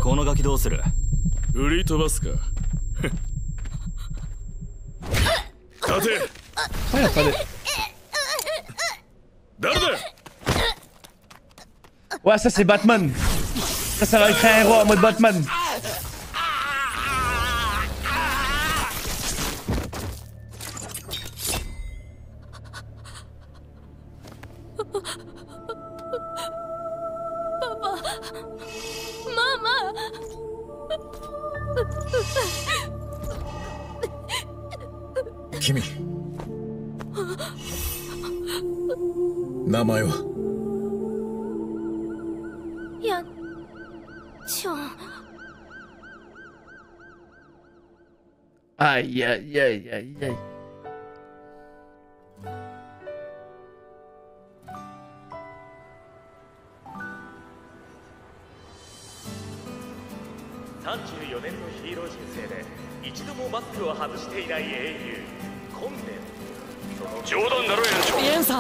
このガキどうする？売り飛ばすか。立て。誰だ。 Ouais, ça c'est Batman. Ça va créer un héros en mode Batman. Kimi. 名前は？やっちゃん。Aïe aïe aïe aïe aïe.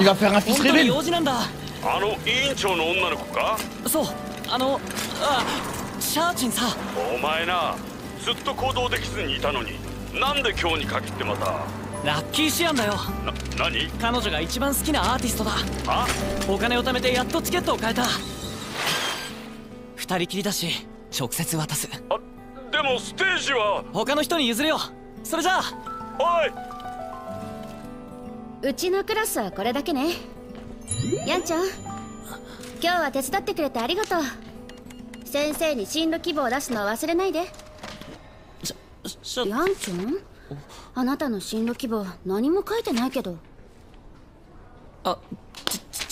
Il va faire un fils rebelle. あの委員長の女の子か？そう、シャーチンさ。お前な、ずっと行動できずにいたのに、なんで今日に限ってまた？ラッキーシアンだよ。何？彼女が一番好きなアーティストだ。は？お金を貯めてやっとチケットを買えた。二人きりだし、直接渡す。あ、でもステージは他の人に譲るよ。それじゃあ。おい。うちのクラスはこれだけね。ヤンちゃん、今日は手伝ってくれてありがとう。先生に進路希望を出すのは忘れないで。ヤンちゃん、あなたの進路希望何も書いてないけど。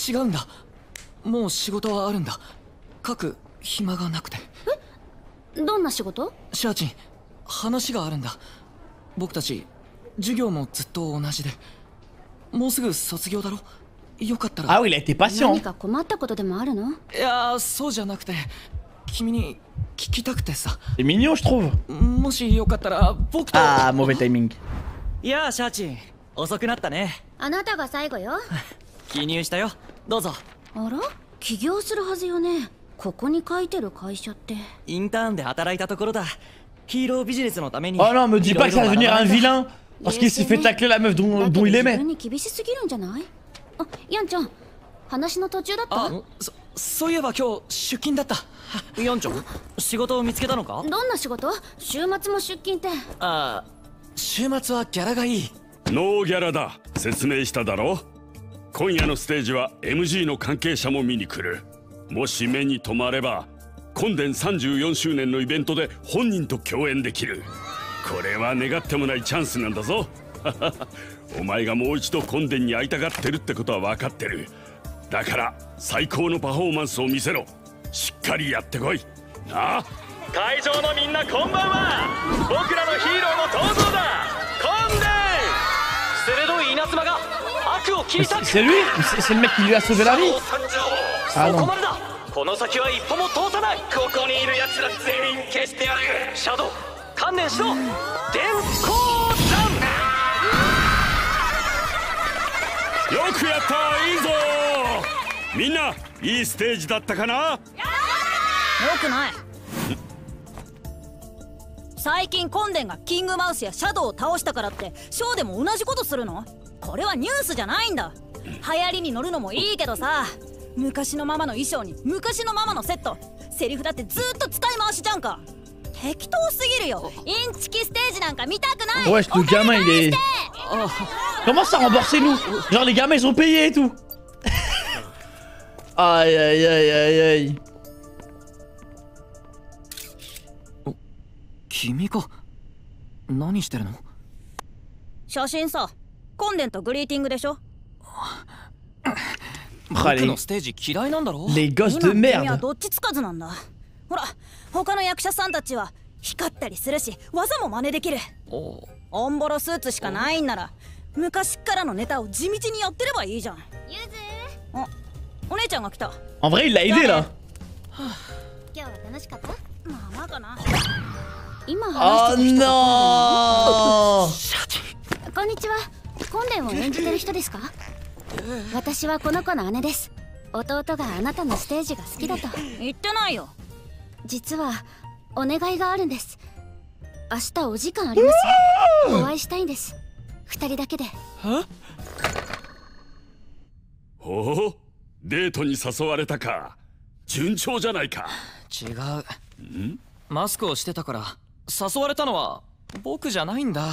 違うんだ。もう仕事はあるんだ。書く暇がなくて。どんな仕事？シャーチン、話があるんだ。僕たち授業もずっと同じで、もうすぐ卒業だろ。よかったら。Ah oui, il a été patient. 何か困ったことでもあるの？いや、そうじゃなくて、君に聞きたくてさ。C'est mignon, je trouve. もしよかったら僕と。Ah, mauvais timing. いや、シャーチン、遅くなったね。あなたが最後よ。記入したよ。どうぞ。あら、起業するはずよね。ここに書いてる会社って。インターンで働いたところだ。ヒーロービジネスのために。Oh non, me dis pas que ça va devenir un vilain parce qu'il s'est fait tacler la meuf dont il aimait. 自分に厳しすぎるんじゃない？あ、ヤンちゃん、話の途中だった？そういえば今日出勤だった。ヤンちゃん、仕事を見つけたのか？どんな仕事？週末も出勤って。週末はギャラがいい。ノーギャラだ。説明しただろ。今夜のステージは MG の関係者も見に来る。もし目に留まれば、根伝34周年のイベントで本人と共演できる。これは願ってもないチャンスなんだぞ。お前がもう一度根伝に会いたがってるってことは分かってる。だから最高のパフォーマンスを見せろ。しっかりやってこいなあ。会場のみんなこんばんは。僕らのヒーローの登場だ。根伝。鋭い稲妻が悪を切り裂く。C'est lui? C'est le mec qui lui a sauvé la vie? Ah non. この先は一歩も通さない。ここにいる奴ら全員消してやる。シャドウ、観念しろ。電光弾。よくやった。いいぞ。みんないいステージだったかな？よくない。最近根伝がキングマウスやシャドウを倒したからってショーでも同じことするの？これはニュースじゃないんだ。流行りに乗るのもいいけどさ、昔のままの衣装に昔のままのセット、セリフだってずっと使い回しじゃんか。適当すぎるよ。インチキステージなんか見たくない。 Ouais, ce gamin il est. Comment ça rembourser nous? Genre les gamins ils ont payé et tout. Aïe aïe aïe aïe aïe. 君か。何してるの？写真さ、根伝とグリーティングでしょ。僕のステージ嫌いなんだろ。Les gosses de 今君は merde. どっちつかずなんだ。ほら、他の役者さんたちは光ったりするし技も真似できる。オンボロスーツしかないんなら昔からのネタを地道にやってればいいじゃん。ゆず、お姉ちゃんが来た。 En vrai il l'a aidé là. 今日は楽しかった？まあまあかな。今 Oh 話してた人。 non. こんにちは。根伝を演じてる人ですか？私はこの子の姉です。弟があなたのステージが好きだと。言ってないよ。実はお願いがあるんです。明日お時間あります？お会いしたいんです。二人だけで。おお、デートに誘われたか。順調じゃないか。違う。マスクをしてたから誘われたのは僕じゃないんだ。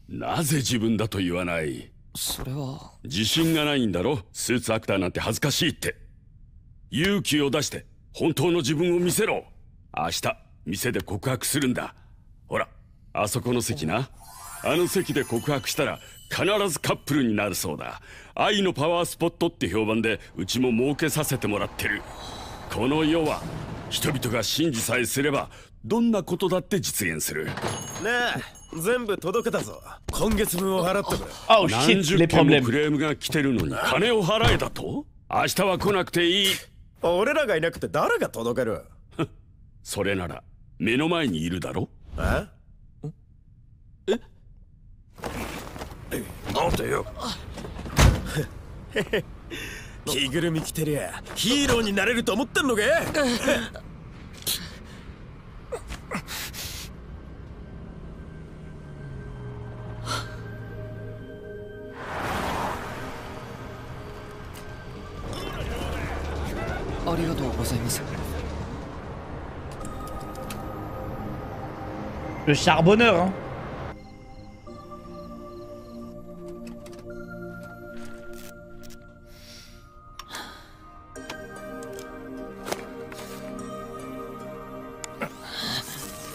なぜ自分だと言わない？それは自信がないんだろ。スーツアクターなんて恥ずかしいって。勇気を出して本当の自分を見せろ。明日店で告白するんだ。ほら、あそこの席な。あの席で告白したら必ずカップルになるそうだ。愛のパワースポットって評判で、うちも儲けさせてもらってる。この世は人々が信じさえすればどんなことだって実現する。ねえ、全部届けたぞ。今月分を払ってくれ。Oh 何 shit, 十 les 件も problèmes. クレームが来てるのに金を払えだと？明日は来なくていい。俺らがいなくて誰が届ける？それなら目の前にいるだろ。え？待てよ。着ぐるみ着てりゃヒーローになれると思ってんのか？ありがとうございます。 Le charbonneur, hein.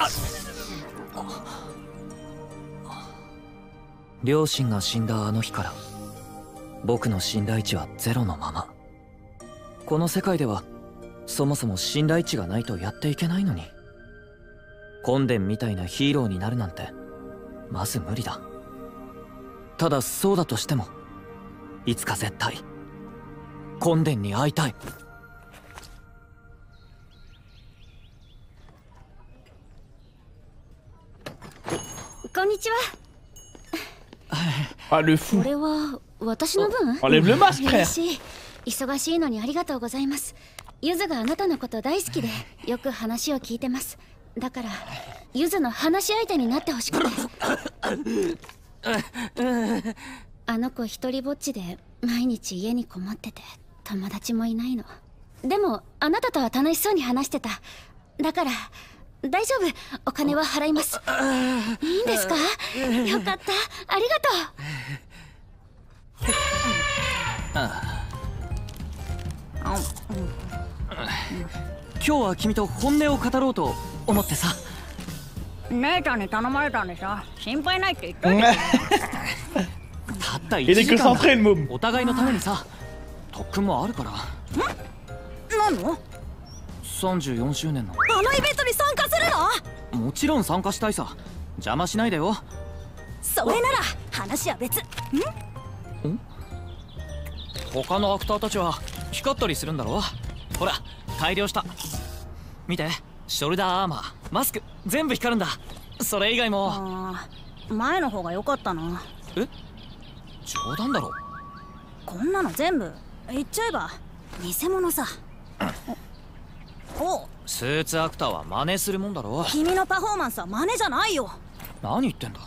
Ah. 両親が死んだあの日から僕の信頼値はゼロのまま。この世界ではそもそも信頼値がないとやっていけないのに、コンデンみたいなヒーローになるなんてまず無理だ。ただそうだとしてもいつか絶対コンデンに会いたい。こんにちは。Ah, le fou. これは私の分？ Enlève le masque, 嬉 frère. しい。忙しいのにありがとうございます。ゆずがあなたのこと大好きでよく話を聞いてます。だからゆずの話し相手になってほしくて。あの子一人ぼっちで毎日家にこもってて友達もいないの。でもあなたとは楽しそうに話してた。だから大丈夫、お金は払います。いいんですか？よかった、ありがとう。今日は君と本音を語ろうと思ってさ。姉ちゃんに頼まれたんでしょ。心配ないって言っといて。たった1 Il est 時 que 間 centré, le môme. お互いのためにさ。特訓もあるから。何の？ 34周年の。あのイベントに参加するの？もちろん参加したいさ。邪魔しないでよ。それなら話は別。他のアクターたちは光ったりするんだろ。ほら改良した。見て、ショルダーアーマー、マスク全部光るんだ。それ以外も。前の方が良かったな。え、冗談だろ。こんなの全部言っちゃえば偽物さ。おう、スーツアクターは真似するもんだろ。君のパフォーマンスは真似じゃないよ。何言ってんだ。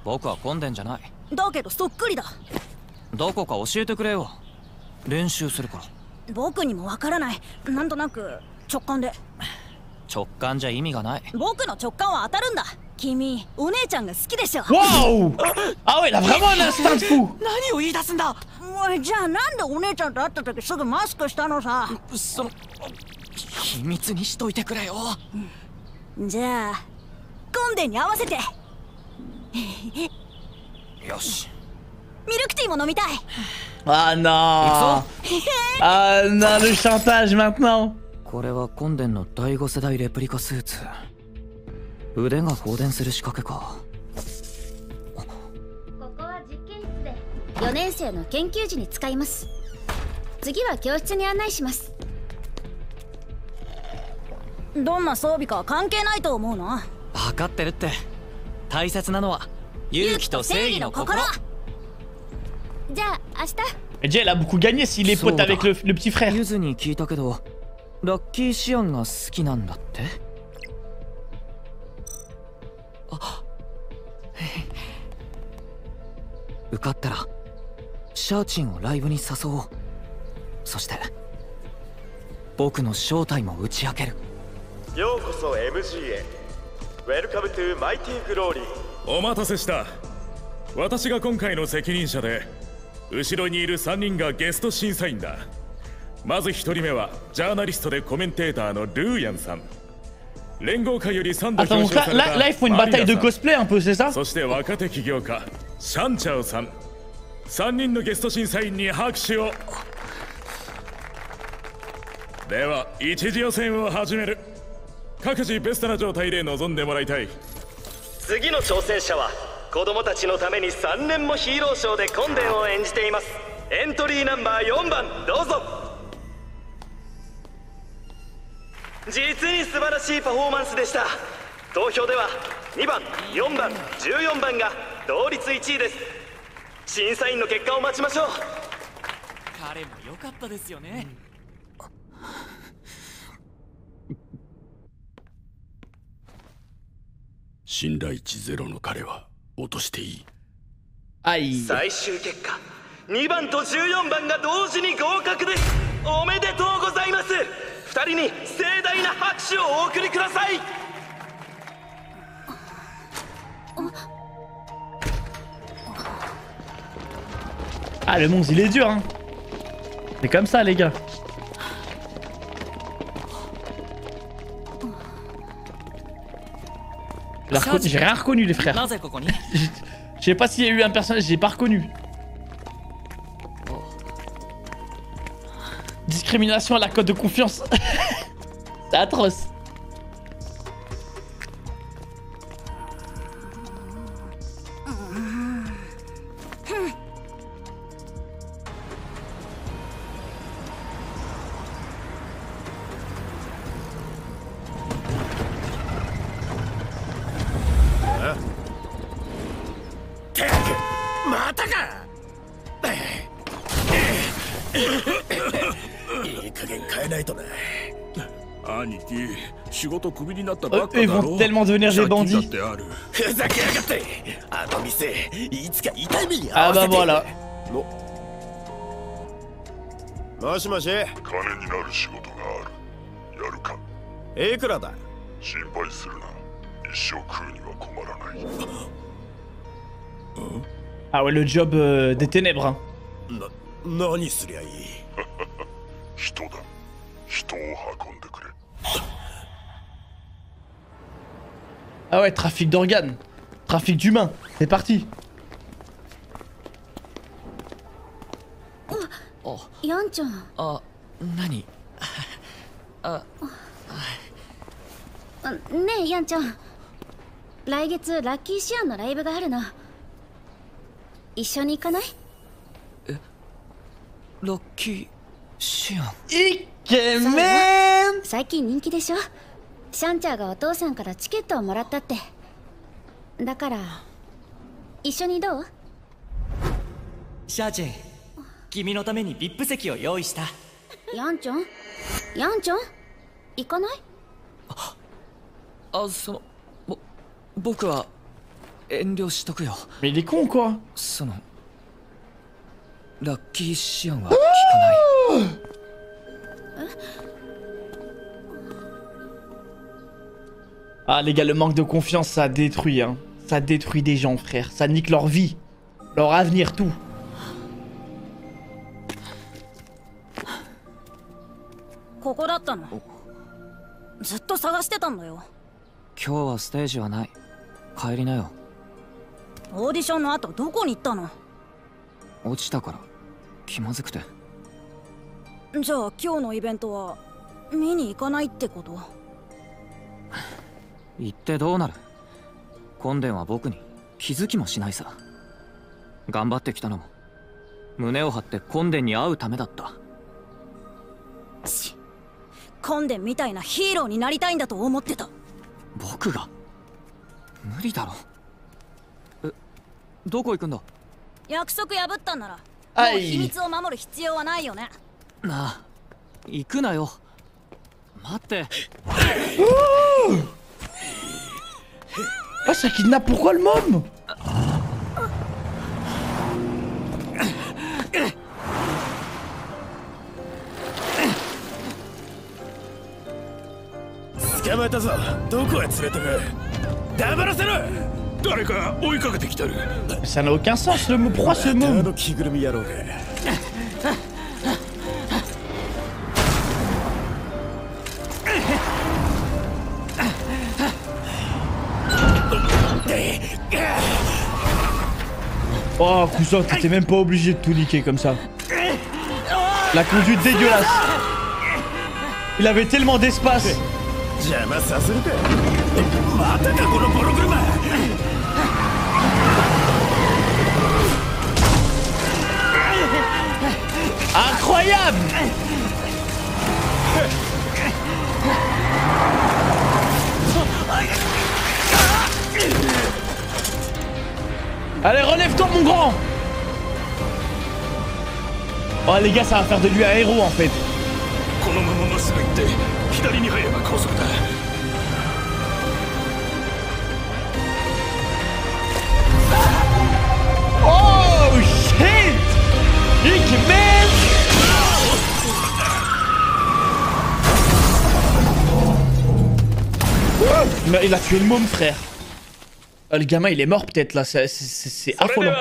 僕は混んでんじゃない。だけどそっくりだ。どこか教えてくれよ。練習するから。僕にもわからない。なんとなく直感で。直感じゃ意味がない。僕の直感は当たるんだ。君、お姉ちゃんが好きでしょ。 Waouh! Ah ouais, il a vraiment un instinct de fou. 何を言い出すんだ。じゃあなんでお姉ちゃんと会った時すぐマスクしたのさ。その秘密にしといてくれよ。じゃあコンデに合わせて。よし。ミルクティーも飲みたい。 Ah non! Ah non, le chantage maintenant! これはコンデンの第5世代レプリカスーツ。腕が放電する仕掛けか。ここは実験室で4年生の研究時に使います。次は教室に案内します。どんな装備かは関係ないと思うな。分かってるって。大切なのは勇気と正義の心。じゃあ明日。Mais Jay, elle a beaucoup gagné s'il est pote avec le petit frère. ゆずに聞いたけど、ラッキーシアンが好きなんだって。あ受かったらシャーチンをライブに誘おう。そして僕の正体も打ち明ける。ようこそ MG へ。ウェルカムトゥマイティグローリー。お待たせした。私が今回の責任者で、後ろにいる3人がゲスト審査員だ。まず1人目はジャーナリストでコメンテーターのルーヤンさん。連合会より3度表 Attends, 彰 donc された là ils font une bataille de cosplay un peu, c'est ça? そして若手起業家シャンチャオさん。3人のゲスト審査員に拍手を。では一次予選を始める。各自ベストな状態で臨んでもらいたい。次の挑戦者は子供たちのために3年もヒーローショーでコンデンを演じています。エントリーナンバー4番どうぞ。実に素晴らしいパフォーマンスでした。投票では2番、4番、14番が同率1位です。審査員の結果を待ちましょう。彼も良かったですよね。信頼値ゼロの彼は落としていい。最終結果2番と14番が同時に合格です。おめでとうございます。2人に盛大な拍手をお送りください。Ah, le monstre il est dur, hein. C'est comme ça, les gars. J'ai rien reconnu, les frères. Je sais pas s'il y a eu un personnage, j'ai pas reconnu. Discrimination à la cote de confiance. C'est atroce. Eux, ils vont tellement devenir des bandits. Ah bah voilà. もしもし。金になる仕事がある。やるか。いくらだ。心配するな。一生食うには困らない。Ah ouais, le job des ténèbres. Hein. 何すりゃいい。人だ。人を運んでくれ。Ah ouais, trafic d'organes. Trafic d'humains. C'est parti. Yanchan. Ah, nani? ねえヤンちゃん、来月ラッキーシアンのライブがあるの。一緒に行かない？え、ラッキーシアン。イケメン。最近人気でしょ。シャンチャーがお父さんからチケットをもらったって。だから一緒にどう？シャーチン、君のために VIP 席を用意した。ヤンちゃん、ヤンちゃん、行かない？僕は遠慮しとくよ。Mais il est con quoi? ラッキーシアンは聞かない。Ah les gars, le manque de confiance ça détruit hein. Ça détruit des gens frère, ça nique leur vie, leur avenir, tout. ここだったの。ずっと探してたんだよ。今日はステージはない。帰りなよ。オーディションの後どこに行ったの？落ちたから気まずくて。じゃあ今日のイベントは見に行かないってこと？行ってどうなる？コンデンは僕に気づきもしないさ。頑張ってきたのも胸を張ってコンデンに会うためだった。コンデンみたいなヒーローになりたいんだと思ってた。僕が？無理だろ。どこ行くんだ？約束破ったんならもう秘密を守る必要はないよね。なあ、行くなよ。Ah, ça kidnappe pourquoi le môme? Ça n'a aucun sens le mot. Pourquoi ce môme? Oh cousin, t'étais même pas obligé de tout niquer comme ça. La conduite dégueulasse. Il avait tellement d'espace. Incroyable. Allez, relève-toi mon grand. Oh les gars, ça va faire de lui un héros en fait. Oh shit! Hickman! Il a tué le môme, frère. Le gamin il est mort peut-être là, c'est affolant.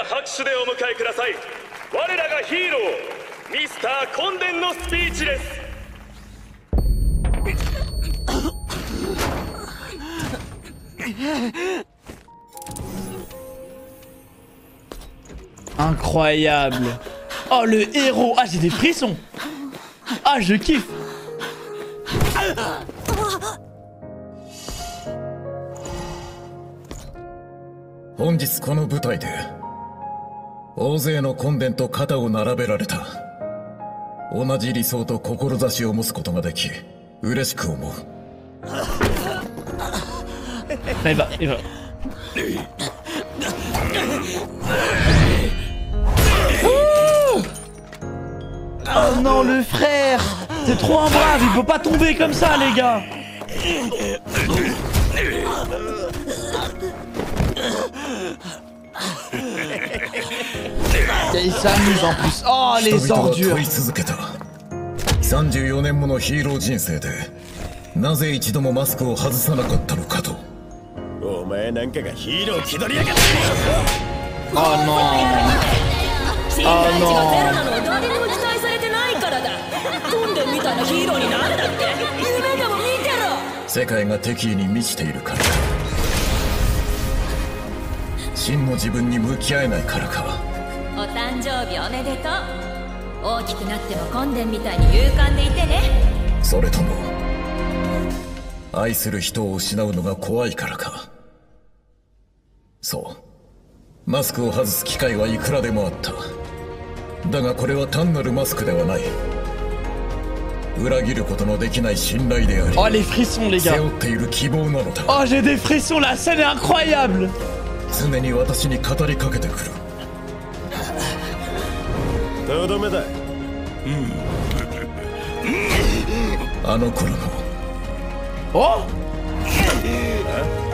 Incroyable. Oh le héros. Ah j'ai des frissons. Ah je kiffe. 本日この舞台で大勢の根伝と肩を並べられた。同じ理想と志を持つことができ嬉しく思う。Il va. Oh non le frère. C'est trop un brave, il peut pas tomber comme ça les gars. Il s'amuse en plus. Oh les ordures. 34年ものヒーロー人生でなぜ一度もマスクを外さなかったのかと。お前なんかがヒーロー気取りやがって。Oh non. Oh non. 誰にも期待されてないからだ。コンデンみたいなヒーローになるだって夢でも見てろ。世界が敵意に満ちているからか。真の自分に向き合えないからか。お誕生日おめでとう。大きくなってもコンデンみたいに勇敢でいてね。それとも愛する人を失うのが怖いからか。そうマスクを外す機会はいくらでもあった。だがこれは単なるマスクではない。裏切ることのできない信頼であり、 Oh les frissons les gars. 背負っている希望なのだ。 Oh j'ai des frissons, la scène est incroyable. 常に私に語りかけてくる。とどめだ。あの頃のお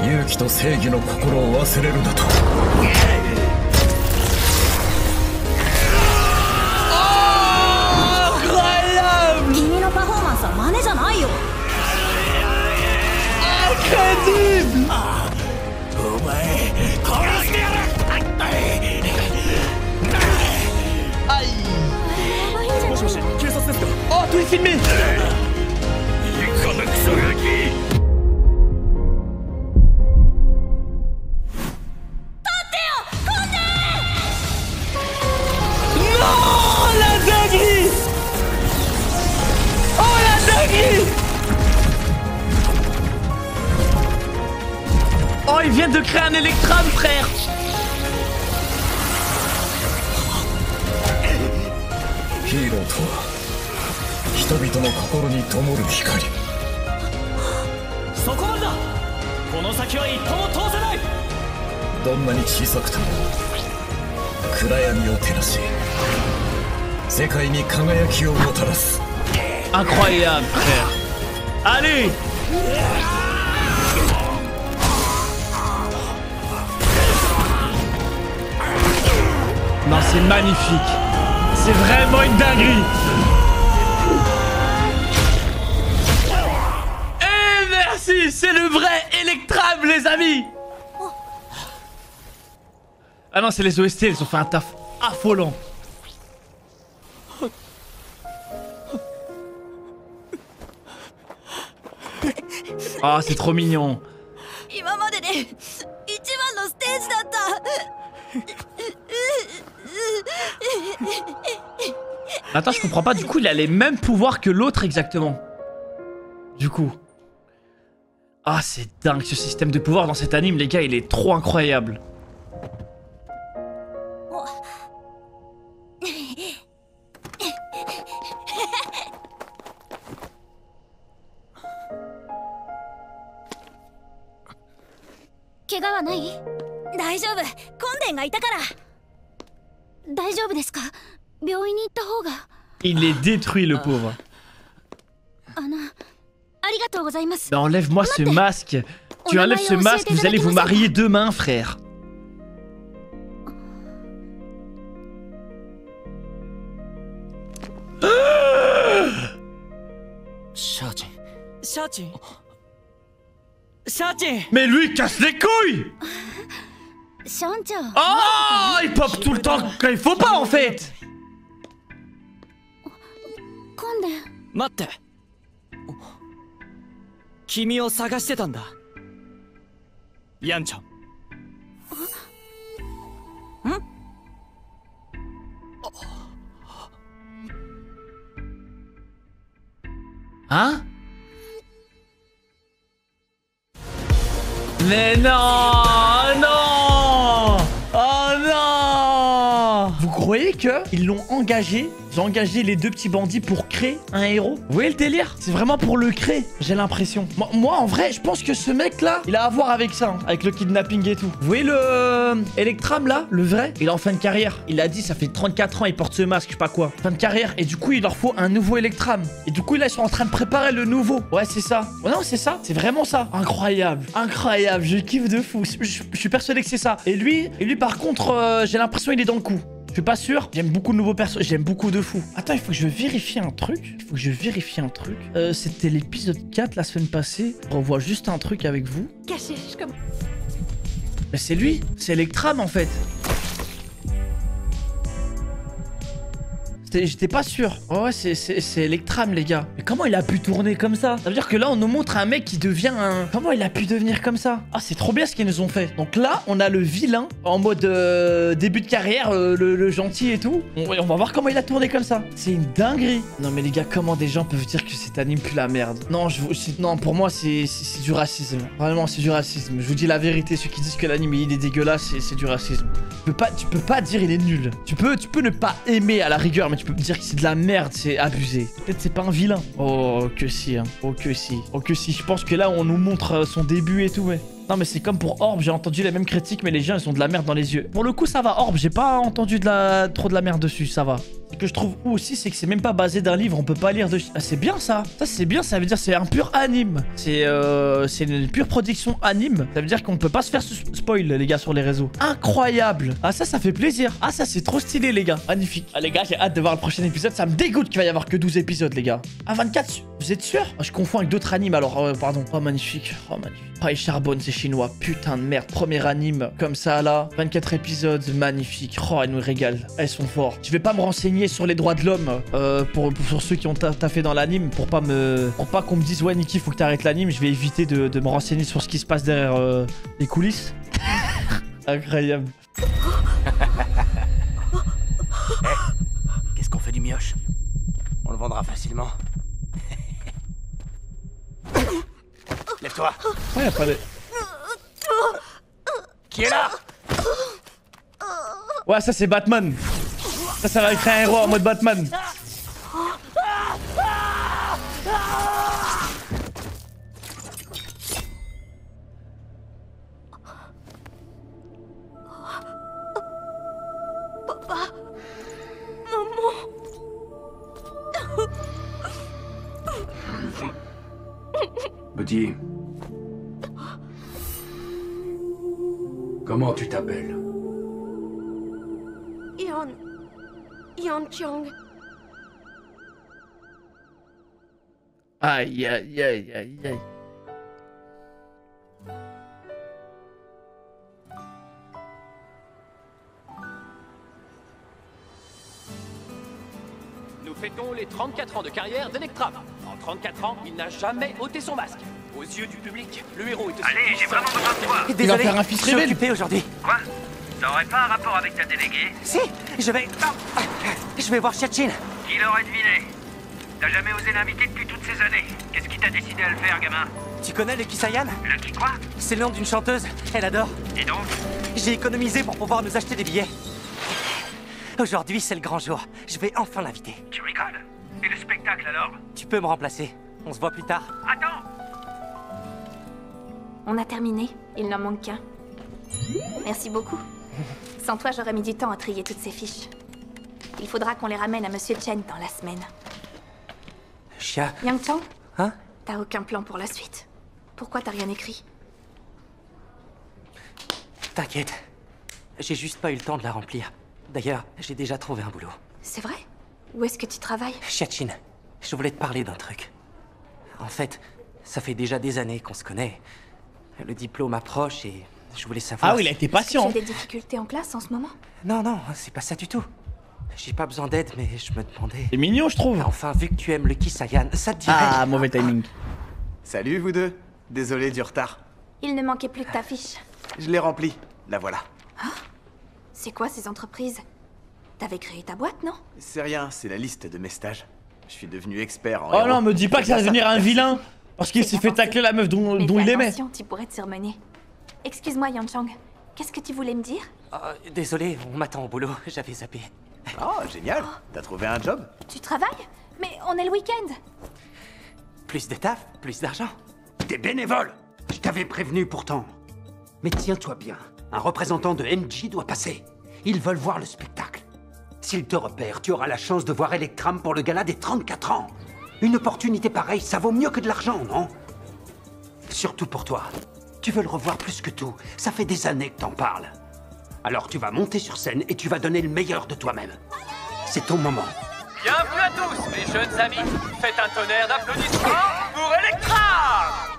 勇気と正義の心を忘れるなと。君のパフォーマンスは真似じゃないよ。Incroyable. お前殺してやる。もしもし、警察ですか。Oh tout est filmé. このクソガキ。 Oh, ils viennent de créer un électrum, frère. ヒーローとは人々の心に灯る光。そこまでだ。この先は一歩も通せない。どんなに小さくても暗闇を照らし世界に輝きをもたらす。 Incroyable, frère. Allez. Non, c'est magnifique. C'est vraiment une dinguerie. Et merci, c'est le vrai Electram, les amis. Ah non, c'est les OST, ils ont fait un taf affolant. Ah, c'est trop mignon. Attends, je comprends pas, du coup, il a les mêmes pouvoirs que l'autre exactement. Du coup. Ah, c'est dingue, ce système de pouvoir dans cet anime, les gars, il est trop incroyable. Il est détruit, le pauvre. Mais enlève-moi ce masque. Tu enlèves ce masque, vous allez vous marier demain, frère. Mais lui, il casse les couilles. Oh, il pop tout le temps quand il faut pas, en fait. Hein? Mais non! Non! Oh non! Vous croyez qu'ils l'ont engagé? Ils ont engagé les deux petits bandits pour créer un héros? Vous voyez le délire? C'est vraiment pour le créer, j'ai l'impression. Moi, en vrai, je pense que ce mec-là, il a à voir avec ça, hein, avec le kidnapping et tout. Vous voyez le Electram, là? Le vrai? Il est en fin de carrière. Il a dit, ça fait 34 ans, il porte ce masque, je sais pas quoi. Fin de carrière. Et du coup, il leur faut un nouveau Electram. Et du coup, là, ils sont en train de préparer le nouveau. Ouais, c'est ça. Ouais, non, c'est ça. C'est vraiment ça. Incroyable. Incroyable. Je kiffe de fou. Je suis persuadé que c'est ça. Et lui, par contre, j'ai l'impression qu'il est dans le coup. Je suis pas sûr. J'aime beaucoup de nouveaux persos. J'aime beaucoup de fous. Attends, il faut que je vérifie un truc. C'était l'épisode 4 la semaine passée. Je revois juste un truc avec vous. Mais c'est lui. C'est Electram en fait. J'étais pas sûr. Oh ouais, c'est Electram, les gars. Mais comment il a pu tourner comme ça? Ça veut dire que là, on nous montre un mec qui devient un... Comment il a pu devenir comme ça? Ah, c'est trop bien ce qu'ils nous ont fait. Donc là, on a le vilain en mode début de carrière, le gentil et tout. On va voir comment il a tourné comme ça. C'est une dinguerie. Non, mais les gars, comment des gens peuvent dire que cet anime pue la merde? Non, non, pour moi, c'est du racisme. Vraiment, c'est du racisme. Je vous dis la vérité. Ceux qui disent que l'anime il est dégueulasse, c'est du racisme. Tu peux pas dire il est nul. Tu peux ne pas aimer à la rigueur, mais tu peux me dire que c'est de la merde, c'est abusé. Peut-être c'est pas un vilain. Oh que si, hein. Oh que si. Oh que si. Je pense que là on nous montre son début et tout, ouais. Non mais c'est comme pour Orb, j'ai entendu les mêmes critiques mais les gens ils ont de la merde dans les yeux. Pour le coup ça va Orb, j'ai pas entendu trop de la merde dessus, ça va. Ce que je trouve aussi c'est que c'est même pas basé d'un livre, on peut pas lire dessus. Ah c'est bien ça. Ça c'est bien, ça veut dire c'est un pur anime. C'est une pure production anime. Ça veut dire qu'on peut pas se faire spoil les gars sur les réseaux. Incroyable. Ah ça fait plaisir. Ah ça c'est trop stylé les gars. Magnifique. Ah les gars j'ai hâte de voir le prochain épisode. Ça me dégoûte qu'il va y avoir que 12 épisodes les gars. Ah 24, vous êtes sûr? Je confonds avec d'autres animes alors pardon. Oh magnifique. Oh magnifique. Ah il charbonne c'est chinois. Putain de merde. Premier anime comme ça là. 24 épisodes. Magnifique. Oh elles nous régalent. Elles sont fortes. Je vais pas me renseigner sur les droits de l'homme pour ceux qui ont taffé dans l'anime pour pas qu'on me dise ouais Niki faut que t'arrêtes l'anime. Je vais éviter de me renseigner sur ce qui se passe derrière les coulisses. Incroyable. Qu'est-ce qu'on fait du mioche? On le vendra facilement. Lève-toi. Ouais, pas les... Qui est là? Ouais, ça c'est Batman. Ça va créer un héros en mode Batman. Papa, maman. Petit. Comment tu t'appelles? Yeoncheong. Aïe, aïe, aïe, aïe, aïe. Nous fêtons les 34 ans de carrière d'Electram. En 34 ans, il n'a jamais ôté son masque. Aux yeux du public, le héros est aussi... Allez, j'ai vraiment besoin de toi. Il va faire un fils je suis rebelle. occupé aujourd'hui. Quoi? Ça aurait pas un rapport avec ta déléguée? Si, je vais voir Chiachin. Qui l'aurait deviné? T'as jamais osé l'inviter depuis toutes ces années. Qu'est-ce qui t'a décidé à le faire, gamin? Tu connais le Kisayan? Le qui quoi? C'est le nom d'une chanteuse, elle adore. Et donc? J'ai économisé pour pouvoir nous acheter des billets. Aujourd'hui, c'est le grand jour. Je vais enfin l'inviter. Tu rigoles? Et le spectacle alors? Tu peux me remplacer. On se voit plus tard. Attends! On a terminé, il n'en manque qu'un. Merci beaucoup. Sans toi, j'aurais mis du temps à trier toutes ces fiches. Il faudra qu'on les ramène à Monsieur Chen dans la semaine. Chia. Yang Chang? Hein? T'as aucun plan pour la suite. Pourquoi t'as rien écrit? T'inquiète. J'ai juste pas eu le temps de la remplir. D'ailleurs, j'ai déjà trouvé un boulot. C'est vrai? Où est-ce que tu travailles? Chiachin, je voulais te parler d'un truc. En fait, ça fait déjà des années qu'on se connaît. Le diplôme approche et je voulais savoir... Ah oui, il a été patient. Tu as des difficultés en classe en ce moment? Non, non, c'est pas ça du tout. J'ai pas besoin d'aide, mais je me demandais... C'est mignon, je trouve. Enfin, vu que tu aimes le Kisayan, ça te dirait... Ah, mauvais timing. Salut, vous deux. Désolé du retard. Il ne manquait plus que ta fiche. Je l'ai remplie. La voilà. C'est quoi ces entreprises? T'avais créé ta boîte, non? C'est rien, c'est la liste de mes stages. Je suis devenu expert en Oh héros. non, me dis pas que ça va devenir un vilain. Parce qu'il s'est fait tacler la meuf dont il aimait. Attention, tu pourrais te surmener. Excuse-moi, Yang Chang. Qu'est-ce que tu voulais me dire? Désolé, on m'attend au boulot. J'avais zappé. Oh, génial. T'as trouvé un job? Tu travailles? Mais on est le week-end. Plus de taf, plus d'argent. T'es bénévole. Je t'avais prévenu pourtant. Mais tiens-toi bien. Un représentant de NG doit passer. Ils veulent voir le spectacle. S'ils te repèrent, tu auras la chance de voir Electram pour le gala des 34 ans. Une opportunité pareille, ça vaut mieux que de l'argent, non? Surtout pour toi. Tu veux le revoir plus que tout. Ça fait des années que t'en parles. Alors tu vas monter sur scène et tu vas donner le meilleur de toi-même. C'est ton moment. Bienvenue à tous, mes jeunes amis. Faites un tonnerre d'applaudissements pour Electra.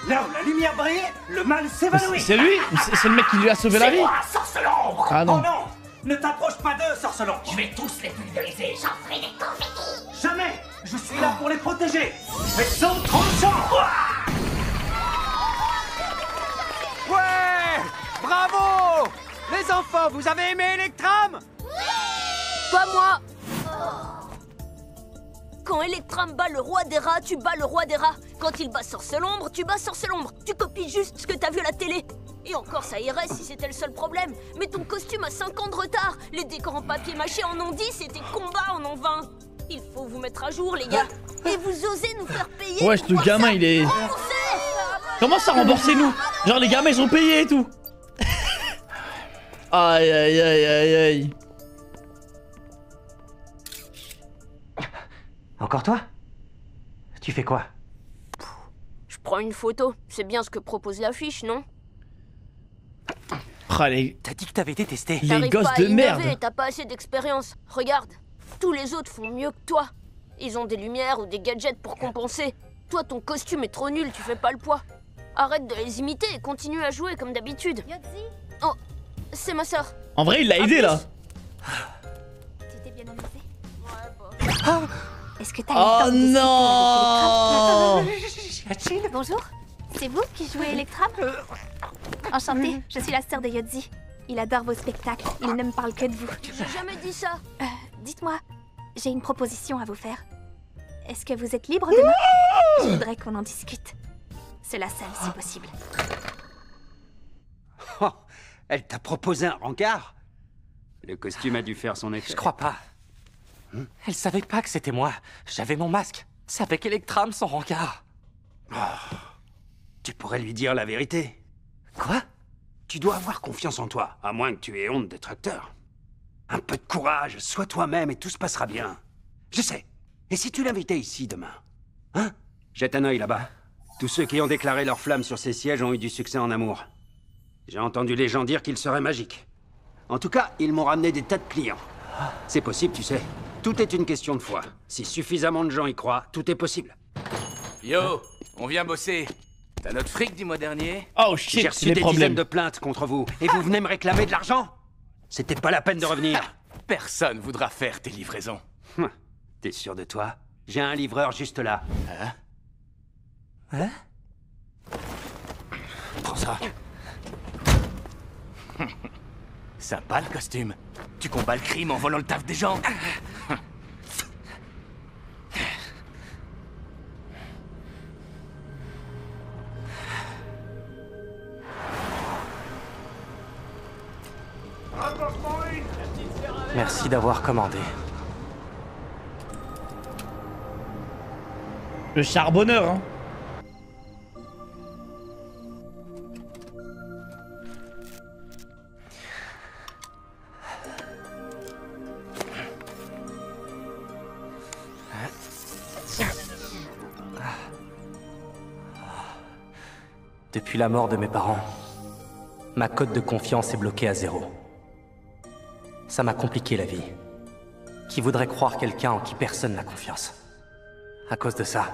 Là où la lumière brille, le mal s'évanouit. C'est lui? C'est le mec qui lui a sauvé la vie? C'est moi, Sorcelombre. Ah non. Oh non! Ne t'approche pas d'eux, Sorcelombre. Je vais tous les pulvériser. J'en ferai des confettis. Jamais. Je suis là pour les protéger. Fais-en 30 ans. Ouais! Bravo! Les enfants, vous avez aimé Electram? Pas moi. Quand Electram bat le roi des rats, tu bats le roi des rats. Quand il bat Sorcelombre, tu bats Sorcelombre. Tu copies juste ce que t'as vu à la télé. Et encore, ça irait si c'était le seul problème. Mais ton costume a 5 ans de retard. Les décors en papier mâché en ont 10 et tes combats en ont 20. Il faut vous mettre à jour, les gars. Et vous osez nous faire payer. Ouais, le gamin, il est... Comment ça, remboursez-nous? Genre, les gamins, ils ont payé et tout. Aïe, aïe, aïe, aïe, aïe. Encore toi? Tu fais quoi? Je prends une photo. C'est bien ce que propose l'affiche, non? Ah, les... T'as dit que t'avais détesté. Les gosses de merde. T'as pas assez d'expérience. Regarde, tous les autres font mieux que toi. Ils ont des lumières ou des gadgets pour compenser. Toi, ton costume est trop nul, tu fais pas le poids. Arrête de les imiter et continue à jouer comme d'habitude. Oh, c'est ma soeur. En vrai, il l'a aidé là. Tu t'es bien amusé? Ouais, Est-ce que t'as eu le temps de Oh non. Bonjour, c'est vous qui jouez Electram? Enchantée, je suis la sœur de Yodzi. Il adore vos spectacles, il ne me parle que de vous. J'ai jamais dit ça. Dites-moi, j'ai une proposition à vous faire. Est-ce que vous êtes libre demain? Je voudrais qu'on en discute. C'est la salle, si possible. Oh, elle t'a proposé un rencard? Le costume a dû faire son effet. Je crois pas. Elle savait pas que c'était moi. J'avais mon masque. C'est avec Electram son rencard. Oh, tu pourrais lui dire la vérité. Quoi? Tu dois avoir confiance en toi, à moins que tu aies honte d'être acteur. Un peu de courage, sois toi-même et tout se passera bien. Je sais. Et si tu l'invitais ici demain? Hein? Jette un œil là-bas. Tous ceux qui ont déclaré leur flamme sur ces sièges ont eu du succès en amour. J'ai entendu les gens dire qu'ils seraient magiques. En tout cas, ils m'ont ramené des tas de clients. C'est possible, tu sais. Tout est une question de foi. Si suffisamment de gens y croient, tout est possible. Yo, on vient bosser. T'as notre fric du mois dernier? Oh shit, j'ai reçu des dizaines de plaintes contre vous. Et vous venez me réclamer de l'argent? C'était pas la peine de revenir. Personne voudra faire tes livraisons. T'es sûr de toi? J'ai un livreur juste là. Hein? Prends ça. Sympa le costume. Tu combats le crime en volant le taf des gens. Merci d'avoir commandé. Le charbonneur, hein. Depuis la mort de mes parents, ma cote de confiance est bloquée à 0. Ça m'a compliqué la vie. Qui voudrait croire quelqu'un en qui personne n'a confiance? À cause de ça,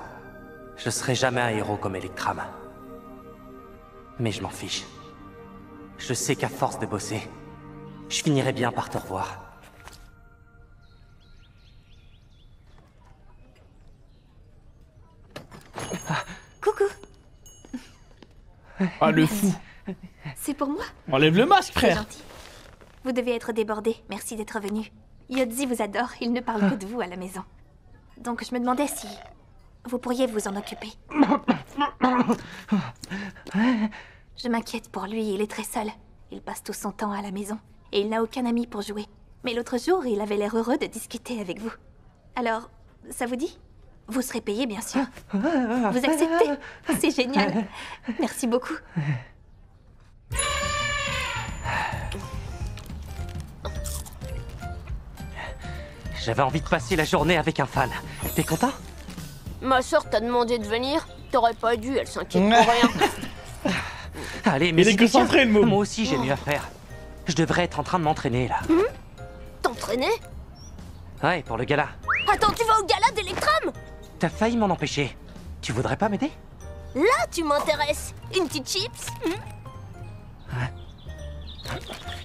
je serai jamais un héros comme Electram. Mais je m'en fiche. Je sais qu'à force de bosser, je finirai bien par te revoir. Coucou. Ah, le fou. C'est pour moi? Enlève le masque, C'est frère. gentil. Vous devez être débordé. Merci d'être venu. Yodzi vous adore. Il ne parle que de vous à la maison. Donc je me demandais si vous pourriez vous en occuper. Je m'inquiète pour lui. Il est très seul. Il passe tout son temps à la maison. Et il n'a aucun ami pour jouer. Mais l'autre jour, il avait l'air heureux de discuter avec vous. Alors, ça vous dit? Vous serez payé, bien sûr. Vous acceptez? C'est génial. Merci beaucoup. J'avais envie de passer la journée avec un fan. T'es content? Ma sœur t'a demandé de venir. T'aurais pas dû, elle s'inquiète pour rien. Allez, mais Il est concentré, le môme. Moi aussi, j'ai mieux à faire. Je devrais être en train de m'entraîner, là. T'entraîner? Ouais, pour le gala. Attends, tu vas au gala d'Electram? T'as failli m'en empêcher. Tu voudrais pas m'aider? Là, tu m'intéresses. Une petite chips?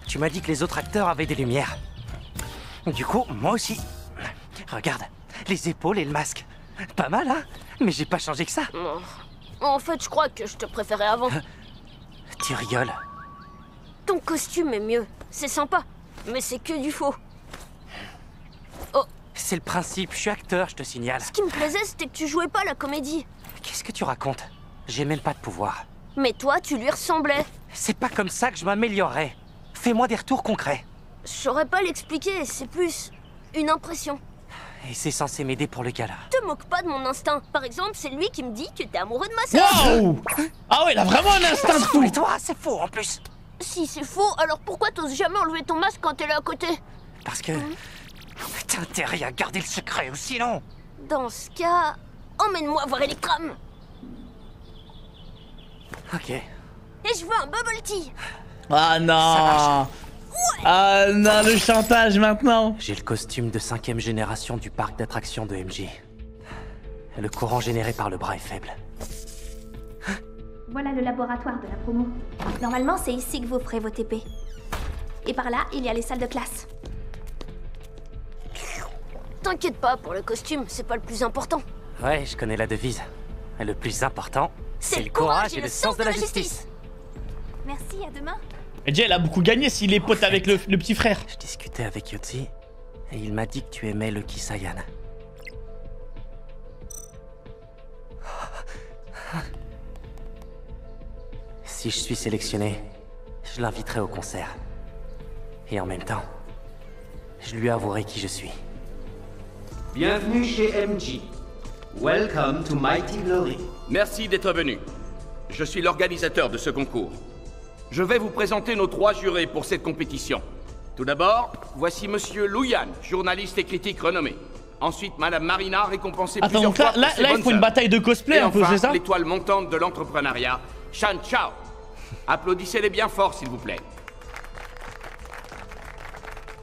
Tu m'as dit que les autres acteurs avaient des lumières. Du coup, moi aussi. Regarde, les épaules et le masque. Pas mal, hein? Mais j'ai pas changé que ça. En fait, je crois que je te préférais avant. Tu rigoles. Ton costume est mieux. C'est sympa. Mais c'est que du faux. Oh. C'est le principe, je suis acteur, je te signale. Ce qui me plaisait, c'était que tu jouais pas la comédie. Qu'est-ce que tu racontes? J'ai même pas de pouvoir. Mais toi, tu lui ressemblais. C'est pas comme ça que je m'améliorerai. Fais-moi des retours concrets. Je saurais pas l'expliquer, c'est plus une impression. Et c'est censé m'aider pour le gala. Te moque pas de mon instinct. Par exemple, c'est lui qui me dit que t'es amoureux de ma sœur. Waouh! Ah ouais, il a vraiment un instinct de fou. Et toi, c'est faux en plus. Si c'est faux, alors pourquoi t'oses jamais enlever ton masque quand t'es là à côté? Parce que t'as intérêt à garder le secret, ou sinon... Dans ce cas, emmène-moi voir Electram. Ok. Et je veux un bubble tea. Ah non! Ah non, le chantage maintenant! J'ai le costume de 5ème génération du parc d'attractions de MJ. Le courant généré par le bras est faible. Voilà le laboratoire de la promo. Normalement, c'est ici que vous ferez vos TP. Et par là, il y a les salles de classe. T'inquiète pas, pour le costume, c'est pas le plus important. Ouais, je connais la devise. Le plus important, c'est le courage et le sens de la justice. Merci, à demain. Et Jay, elle a beaucoup gagné s'il est pote avec le petit frère. Je discutais avec Yotzi et il m'a dit que tu aimais le Kisayan. Si je suis sélectionné, je l'inviterai au concert. Et en même temps, je lui avouerai qui je suis. Bienvenue chez MJ. Welcome to Mighty Glory. Merci d'être venu. Je suis l'organisateur de ce concours. Je vais vous présenter nos 3 jurés pour cette compétition. Tout d'abord, voici Monsieur Luyan, journaliste et critique renommé. Ensuite, Madame Marina, récompensée Attends, plusieurs donc là, fois pour ses il bonnes faut une œuvres. bataille de cosplay Et un peu, enfin, c'est ça? l'étoile montante de l'entrepreneuriat, Shan Chao. Applaudissez-les bien fort, s'il vous plaît.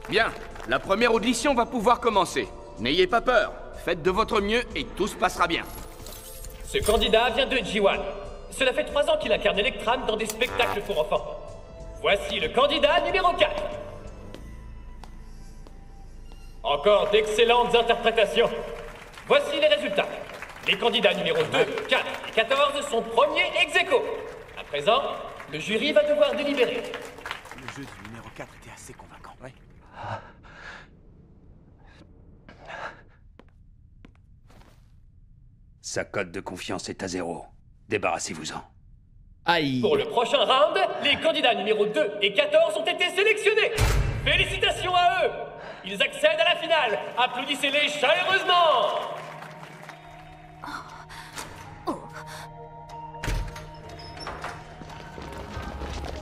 Bien, la première audition va pouvoir commencer. N'ayez pas peur, faites de votre mieux et tout se passera bien. Ce candidat vient de G1. Cela fait 3 ans qu'il incarne Electram dans des spectacles pour enfants. Voici le candidat numéro 4. Encore d'excellentes interprétations. Voici les résultats. Les candidats numéro 2, 4 et 14 sont premiers ex aequo. À présent, le jury va devoir délibérer. Le jeu du numéro 4 était assez convaincant, ouais. Sa cote de confiance est à 0. Débarrassez-vous-en. Aïe. Pour le prochain round, les candidats numéro 2 et 14 ont été sélectionnés. Félicitations à eux. Ils accèdent à la finale. Applaudissez-les chaleureusement.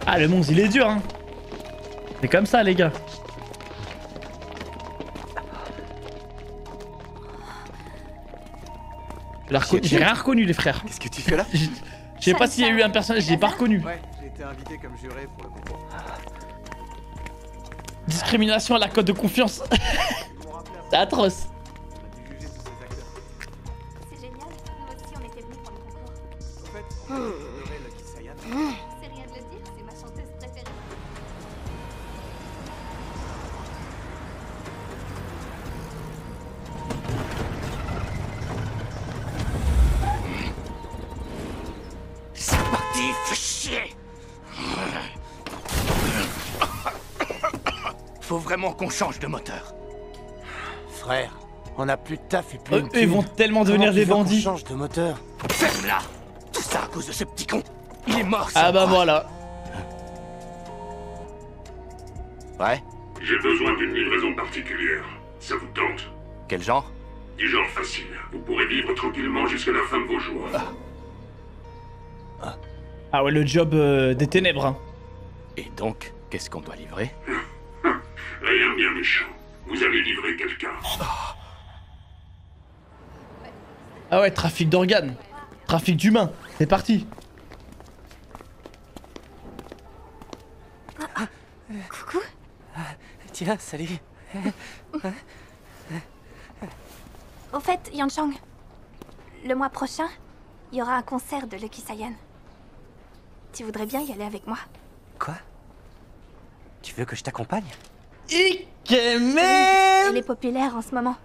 Ah, le monstre, il est dur, hein. C'est comme ça, les gars. J'ai rien reconnu, les frères. Qu'est-ce que tu fais là? Je sais pas s'il y a eu un personnage, j'ai pas reconnu. Ouais, j'ai été invité comme juré pour le concours. Discrimination à la cote de confiance. C'est atroce. C'est génial, nous aussi on était venus pour le concours. Au fait, on a adoré Lucky Cyan. C'est rien de le dire, c'est ma chanteuse préférée. C'est parti, fais chier. Faut vraiment qu'on change de moteur. Frère, on a plus de taf et plus de Ils vont tellement devenir des bandits. Change de moteur. Ferme-la. Tout ça à cause de ce petit con. Il est mort. Ah bah voilà. Ouais. J'ai besoin d'une livraison particulière. Ça vous tente? Quel genre? Du genre facile. Vous pourrez vivre tranquillement jusqu'à la fin de vos jours. Ah ouais, le job des ténèbres. Hein. Et donc, qu'est-ce qu'on doit livrer? Rien de bien méchant. Vous allez livrer quelqu'un. Ah ouais, trafic d'organes. Trafic d'humains. C'est parti. Coucou. Tiens, salut. Au fait, Yanchang, le mois prochain, il y aura un concert de Lucky Cyan. Tu voudrais bien y aller avec moi? Quoi? Tu veux que je t'accompagne? Elle est populaire en ce moment.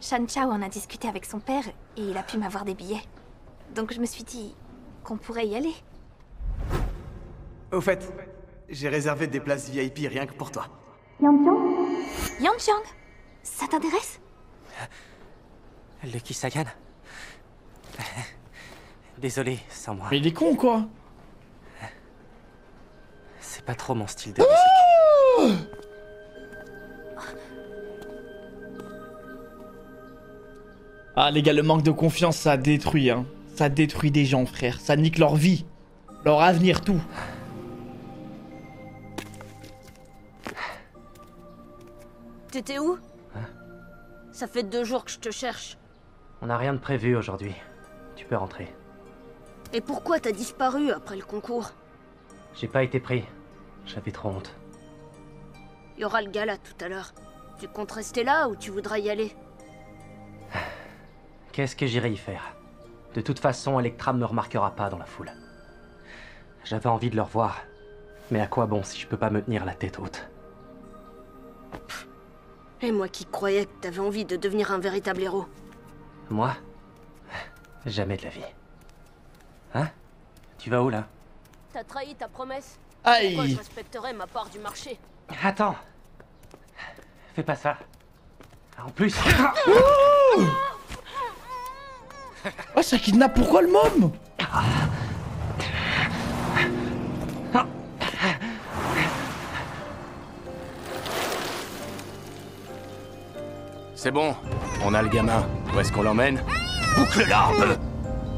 Shan Chao en a discuté avec son père et il a pu m'avoir des billets. Donc je me suis dit qu'on pourrait y aller. Au fait, j'ai réservé des places VIP rien que pour toi. Yanchang, ça t'intéresse? Lucky Cyan. Désolé, sans moi. Mais il est con quoi. C'est pas trop mon style de musique. Ah les gars, le manque de confiance, ça détruit, hein. Ça détruit des gens, frère. Ça nique leur vie, leur avenir, tout. T'étais où? Ça fait 2 jours que je te cherche. On n'a rien de prévu aujourd'hui. Tu peux rentrer. Et pourquoi t'as disparu après le concours? J'ai pas été pris. J'avais trop honte. Il y aura le gala tout à l'heure. Tu comptes rester là ou tu voudras y aller? Qu'est-ce que j'irai y faire? De toute façon, Electram me remarquera pas dans la foule. J'avais envie de le revoir. Mais à quoi bon si je peux pas me tenir la tête haute? Et moi qui croyais que t'avais envie de devenir un véritable héros. Moi? Jamais de la vie. Hein? Tu vas où là? T'as trahi ta promesse. Aïe. Pourquoi je respecterais ma part du marché? Attends! Fais pas ça. En plus... Oh, ça kidnappe, pourquoi le môme? C'est bon, on a le gamin. Où est-ce qu'on l'emmène? Boucle-la un peu!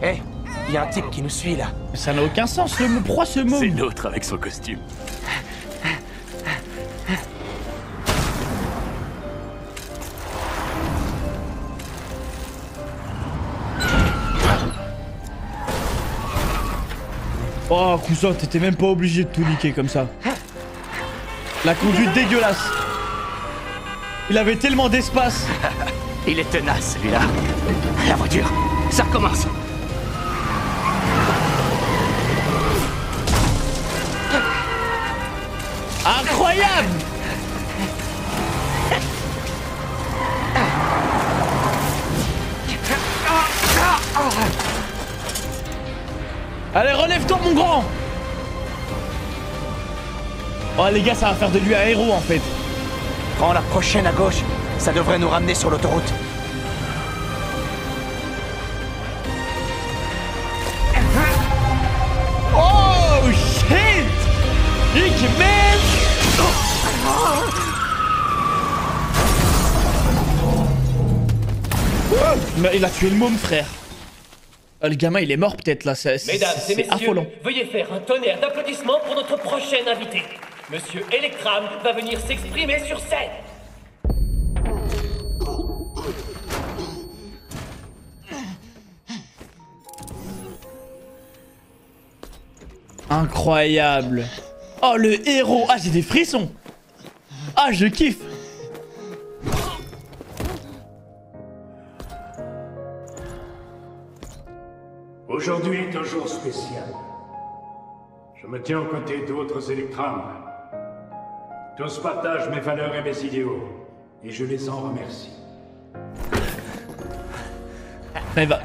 Hé, il y a un type qui nous suit là. Mais ça n'a aucun sens, le môme. Pourquoi ce môme? C'est l'autre avec son costume. Oh, cousin, t'étais même pas obligé de tout niquer comme ça. La conduite dégueulasse. Il avait tellement d'espace. Il est tenace, celui-là. La voiture, ça recommence. Incroyable! Allez, relève-toi, mon grand! Oh, les gars, ça va faire de lui un héros, en fait. Prends la prochaine à gauche. Ça devrait nous ramener sur l'autoroute. Oh, shit! Hitman! Mais il a tué le môme, frère. Le gamin, il est mort peut-être là. Mesdames et messieurs, affolant. veuillez faire un tonnerre d'applaudissements pour notre prochain invité. Monsieur Electram va venir s'exprimer sur scène. Incroyable. Oh, le héros. Ah, j'ai des frissons. Ah, je kiffe. Aujourd'hui est un jour spécial. Je me tiens aux côtés d'autres Electrams. Tous partagent mes valeurs et mes idéaux, et je les en remercie. Il va.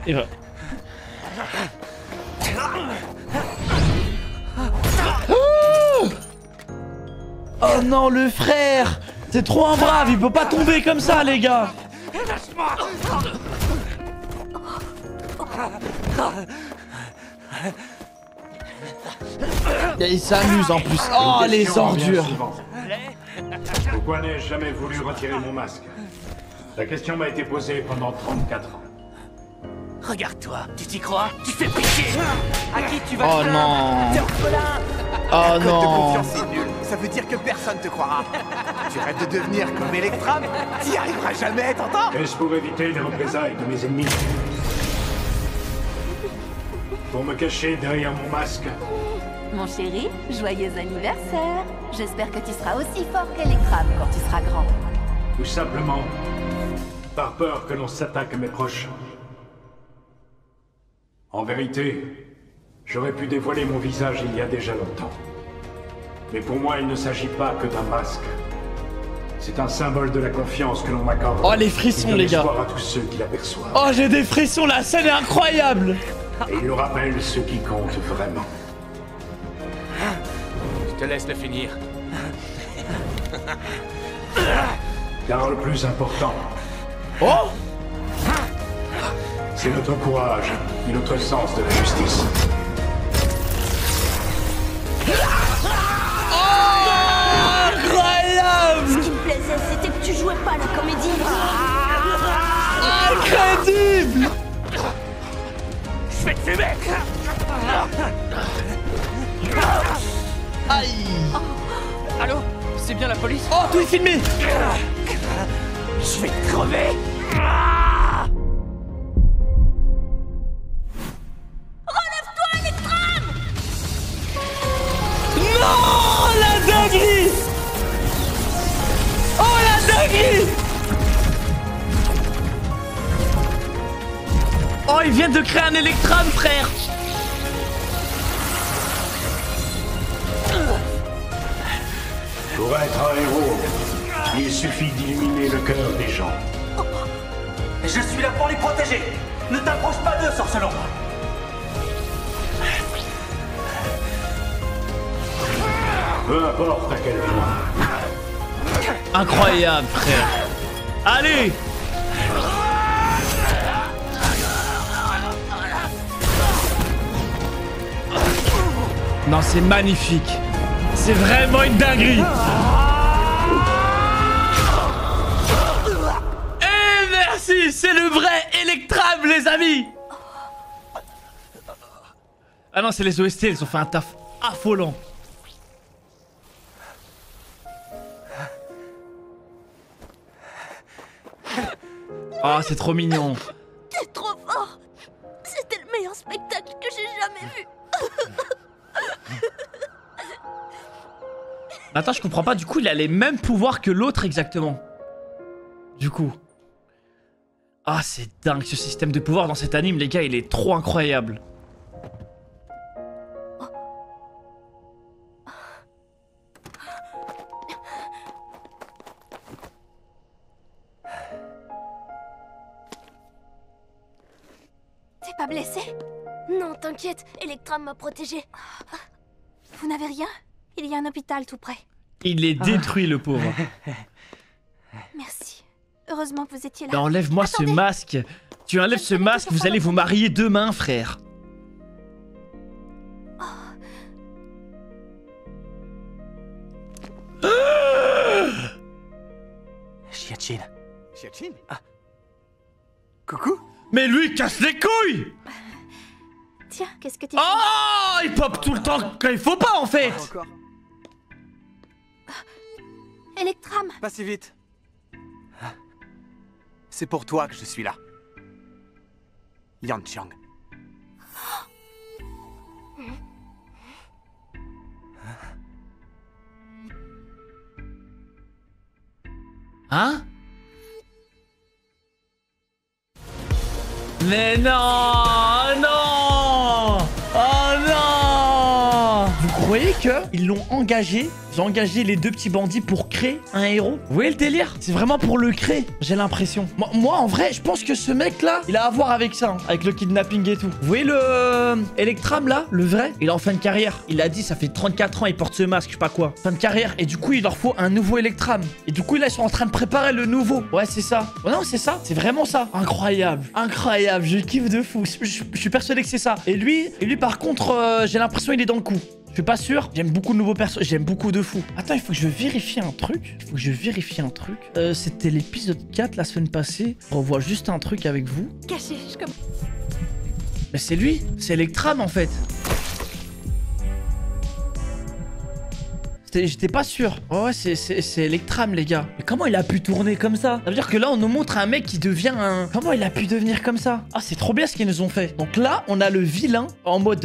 Oh non, le frère! C'est trop un brave, il peut pas tomber comme ça, les gars! Et il s'amuse en plus. Oh, les ordures! Pourquoi n'ai-je jamais voulu retirer mon masque? La question m'a été posée pendant 34 ans. Regarde-toi, tu t'y crois? Tu fais pitié! À qui tu vas Oh te non! T'es orphelin! Oh Code de non! confiance est nul. Ça veut dire que personne te croira. Tu rêves de devenir comme Electram? T'y arriveras jamais, t'entends? Est-ce pour éviter les représailles de mes ennemis? Pour me cacher derrière mon masque? Mon chéri, joyeux anniversaire. J'espère que tu seras aussi fort qu'Electram quand tu seras grand. Ou simplement par peur que l'on s'attaque à mes proches? En vérité, j'aurais pu dévoiler mon visage il y a déjà longtemps. Mais pour moi, il ne s'agit pas que d'un masque. C'est un symbole de la confiance que l'on m'accorde. Oh, les frissons, les gars! À tous ceux qui l'aperçoivent. Oh, j'ai des frissons, la scène est incroyable! Et il nous rappelle ce qui compte vraiment. Je te laisse le finir. Car le plus important, oh, c'est notre courage et notre sens de la justice. Oh, incroyable! Ce qui me plaisait, c'était que tu jouais pas la comédie. Incroyable! Je vais te fumer! Aïe! Allô? C'est bien la police? Oh, tout est filmé! Je vais te crever! Relève-toi, Electram! Non! La dinguerie! Oh, la dinguerie! Oh, ils viennent de créer un Electram, frère! Pour être un héros, il suffit d'illuminer le cœur des gens. Je suis là pour les protéger! Ne t'approche pas d'eux, sorcelon! Peu importe à quel point. Incroyable, frère! Allez! Non, c'est magnifique! C'est vraiment une dinguerie! Et merci! C'est le vrai Electram, les amis! Ah non, c'est les OST, ils ont fait un taf affolant. Oh, c'est trop mignon. T'es trop fort. C'était le meilleur spectacle que j'ai jamais vu. Attends, je comprends pas. Du coup, il a les mêmes pouvoirs que l'autre exactement. Du coup. Ah, c'est dingue ce système de pouvoir dans cet anime, les gars. Il est trop incroyable. T'es pas blessé? Non, t'inquiète, Electram m'a protégé. Vous n'avez rien? Il y a un hôpital tout près. Il est détruit, le pauvre. Merci. Heureusement que vous étiez là. Mais enlève-moi ce masque. Tu enlèves ce masque, vous allez vous marier demain, frère. Chiachine. Chiachine? Ah. Coucou? Mais lui, il casse les couilles! Tiens, qu'est-ce que tu Oh, il pop tout le temps quand il faut pas, en fait! Electram! Pas si vite. C'est pour toi que je suis là. Yan Chang. Hein? Mais non! Non! Oh non! Vous croyez qu'ils l'ont engagé? Ils ont engagé les deux petits bandits pour créer un héros? Vous voyez le délire? C'est vraiment pour le créer, j'ai l'impression. Moi, en vrai, je pense que ce mec-là, il a à voir avec ça, hein, avec le kidnapping et tout. Vous voyez le Electram, là? Le vrai? Il est en fin de carrière. Il a dit, ça fait 34 ans, il porte ce masque, je sais pas quoi. Fin de carrière. Et du coup, il leur faut un nouveau Electram. Et du coup, là, ils sont en train de préparer le nouveau. Ouais, c'est ça. Oh non, c'est ça. C'est vraiment ça. Incroyable. Incroyable. Je kiffe de fou. Je suis persuadé que c'est ça. Et lui, par contre, j'ai l'impression qu'il est dans le coup. Je suis pas sûr. J'aime beaucoup de nouveaux persos. J'aime beaucoup de fou. Attends, il faut que je vérifie un truc. C'était l'épisode 4 la semaine passée. Je revois juste un truc avec vous. Caché, je comme... Mais c'est lui. C'est Electram en fait. J'étais pas sûr. Oh ouais, c'est Electram, les gars. Mais comment il a pu tourner comme ça? Ça veut dire que là, on nous montre un mec qui devient un... Comment il a pu devenir comme ça? Ah, c'est trop bien ce qu'ils nous ont fait. Donc là, on a le vilain en mode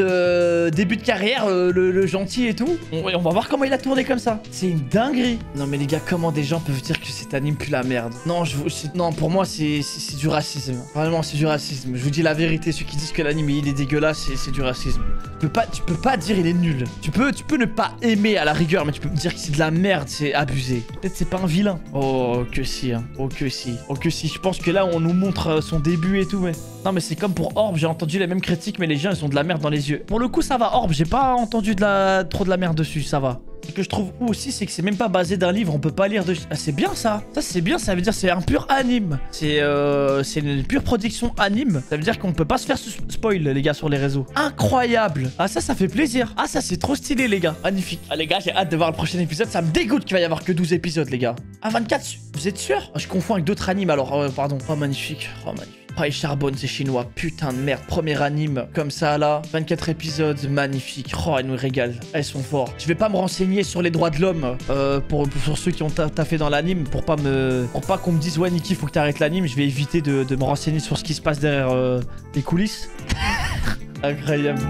début de carrière, le gentil et tout. On va voir comment il a tourné comme ça. C'est une dinguerie. Non, mais les gars, comment des gens peuvent dire que cet anime pue la merde? Non, non, pour moi, c'est du racisme. Vraiment, c'est du racisme. Je vous dis la vérité. Ceux qui disent que l'anime, il est dégueulasse, c'est du racisme. Tu peux pas dire il est nul. Tu peux ne pas aimer à la rigueur, mais tu peux me dire que c'est de la merde, c'est abusé. Peut-être c'est pas un vilain. Oh que si, hein. Oh que si. Oh que si. Je pense que là on nous montre son début et tout, mais... Non mais c'est comme pour Orb, j'ai entendu les mêmes critiques, mais les gens ils ont de la merde dans les yeux. Pour le coup ça va Orb, j'ai pas entendu trop de la merde dessus, ça va. Ce que je trouve aussi, c'est que c'est même pas basé d'un livre, on peut pas lire de... Ah, c'est bien ça. Ça c'est bien, ça veut dire c'est un pur anime. C'est une pure production anime. Ça veut dire qu'on peut pas se faire spoil les gars sur les réseaux. Incroyable. Ah ça fait plaisir. Ah ça c'est trop stylé les gars. Magnifique. Ah les gars, j'ai hâte de voir le prochain épisode. Ça me dégoûte qu'il va y avoir que 12 épisodes les gars. Ah 24, vous êtes sûr? Je confonds avec d'autres animes alors, pardon. Oh magnifique. Oh magnifique. Oh, ils charbonnent, ces chinois. Putain de merde. Premier anime comme ça, là. 24 épisodes, magnifique. Oh, elles nous régalent. Elles sont fortes. Je vais pas me renseigner sur les droits de l'homme pour ceux qui ont taffé dans l'anime. Pour pas qu'on me dise, ouais, Niki, faut que t'arrêtes l'anime. Je vais éviter de me renseigner sur ce qui se passe derrière les coulisses. Incroyable.